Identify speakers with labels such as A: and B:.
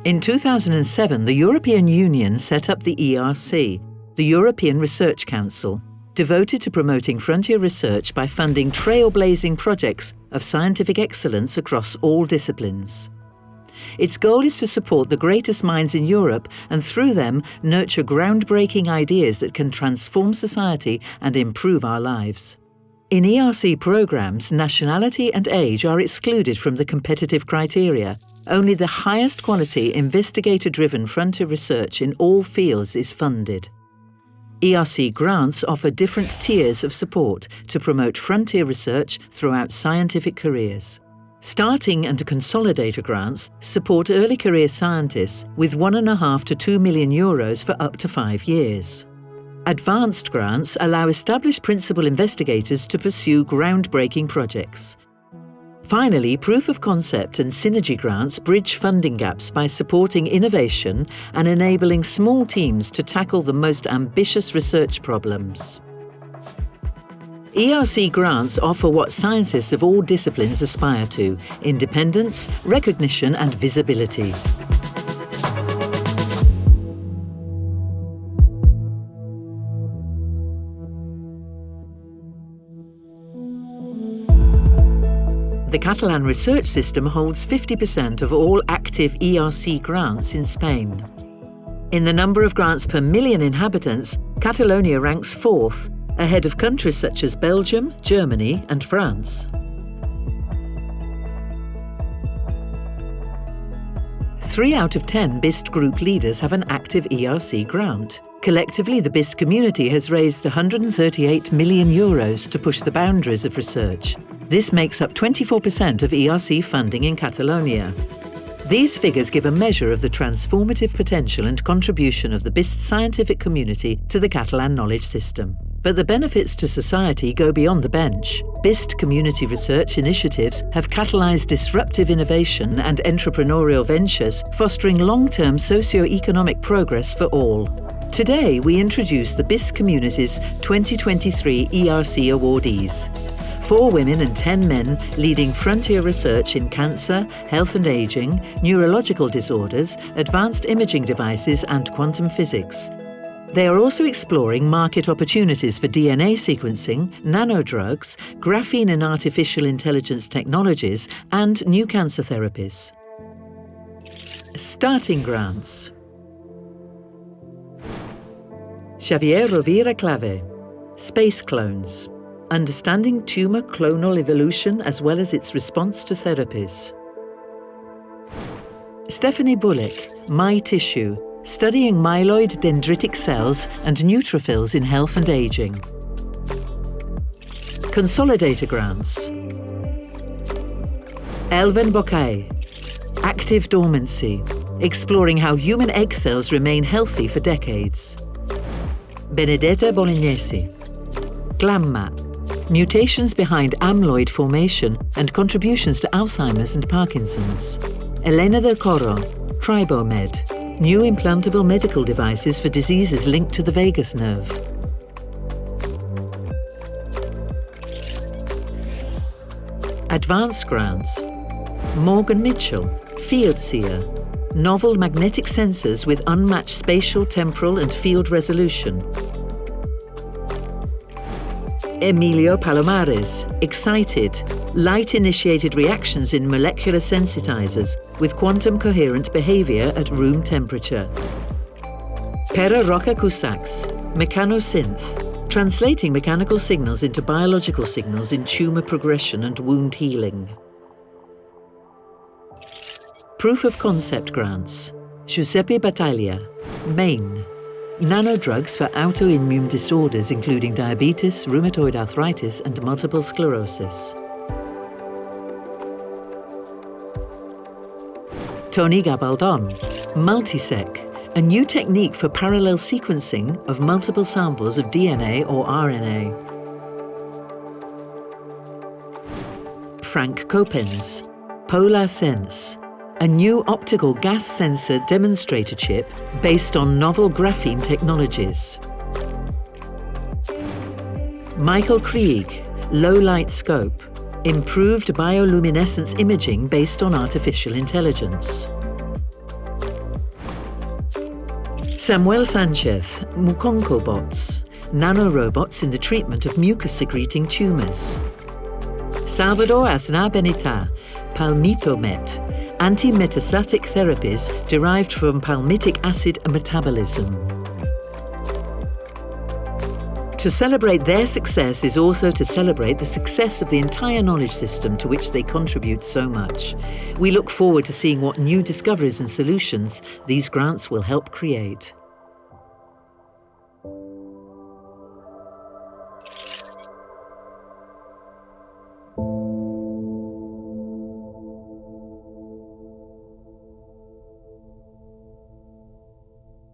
A: In 2007, the European Union set up the ERC, the European Research Council, devoted to promoting frontier research by funding trailblazing projects of scientific excellence across all disciplines. Its goal is to support the greatest minds in Europe and through them nurture groundbreaking ideas that can transform society and improve our lives. In ERC programs, nationality and age are excluded from the competitive criteria. Only the highest quality, investigator-driven frontier research in all fields is funded. ERC grants offer different tiers of support to promote frontier research throughout scientific careers. Starting and consolidator grants support early career scientists with €1.5 to €2 million for up to 5 years. Advanced grants allow established principal investigators to pursue groundbreaking projects. Finally, proof of concept and synergy grants bridge funding gaps by supporting innovation and enabling small teams to tackle the most ambitious research problems. ERC grants offer what scientists of all disciplines aspire to: independence, recognition, and visibility. The Catalan research system holds 50% of all active ERC grants in Spain. In the number of grants per million inhabitants, Catalonia ranks 4th, ahead of countries such as Belgium, Germany, and France. 3 out of 10 BIST group leaders have an active ERC grant. Collectively, the BIST community has raised €138 million to push the boundaries of research. This makes up 24% of ERC funding in Catalonia. These figures give a measure of the transformative potential and contribution of the BIST scientific community to the Catalan knowledge system. But the benefits to society go beyond the bench. BIST community research initiatives have catalyzed disruptive innovation and entrepreneurial ventures, fostering long-term socio-economic progress for all. Today, we introduce the BIST community's 2023 ERC awardees. 4 women and 10 men leading frontier research in cancer, health and aging, neurological disorders, advanced imaging devices and quantum physics. They are also exploring market opportunities for DNA sequencing, nanodrugs, graphene and artificial intelligence technologies, and new cancer therapies. Starting grants. Xavier Rovira Clave, Space Clones. Understanding tumour clonal evolution as well as its response to therapies. Stephanie Bullock, My Tissue, studying myeloid dendritic cells and neutrophils in health and aging. Consolidator grants. Elven Bocay, Active Dormancy, exploring how human egg cells remain healthy for decades. Benedetta Bolognesi, GlamMap, mutations behind amyloid formation and contributions to Alzheimer's and Parkinson's. Elena del Corro, Tribomed, new implantable medical devices for diseases linked to the vagus nerve. Advanced grants. Morgan Mitchell, Field Seer, novel magnetic sensors with unmatched spatial, temporal and field resolution. Emilio Palomares, Excited, light-initiated reactions in molecular sensitizers with quantum coherent behavior at room temperature. Pere Roca Cusax, Mechanosynth, translating mechanical signals into biological signals in tumor progression and wound healing. Proof of concept grants. Giuseppe Battaglia, Maine. Nanodrugs for autoimmune disorders including diabetes, rheumatoid arthritis and multiple sclerosis. Tony Gabaldon, Multisec, a new technique for parallel sequencing of multiple samples of DNA or RNA. Frank Copens, Polar Sense, a new optical gas sensor demonstrator chip based on novel graphene technologies. Michael Krieg, low light scope, improved bioluminescence imaging based on artificial intelligence. Samuel Sanchez, Mukonko bots, nanorobots in the treatment of mucus-secreting tumours. Salvador Aznar Benita, Palmitomet, anti-metastatic therapies derived from palmitic acid metabolism. To celebrate their success is also to celebrate the success of the entire knowledge system to which they contribute so much. We look forward to seeing what new discoveries and solutions these grants will help create.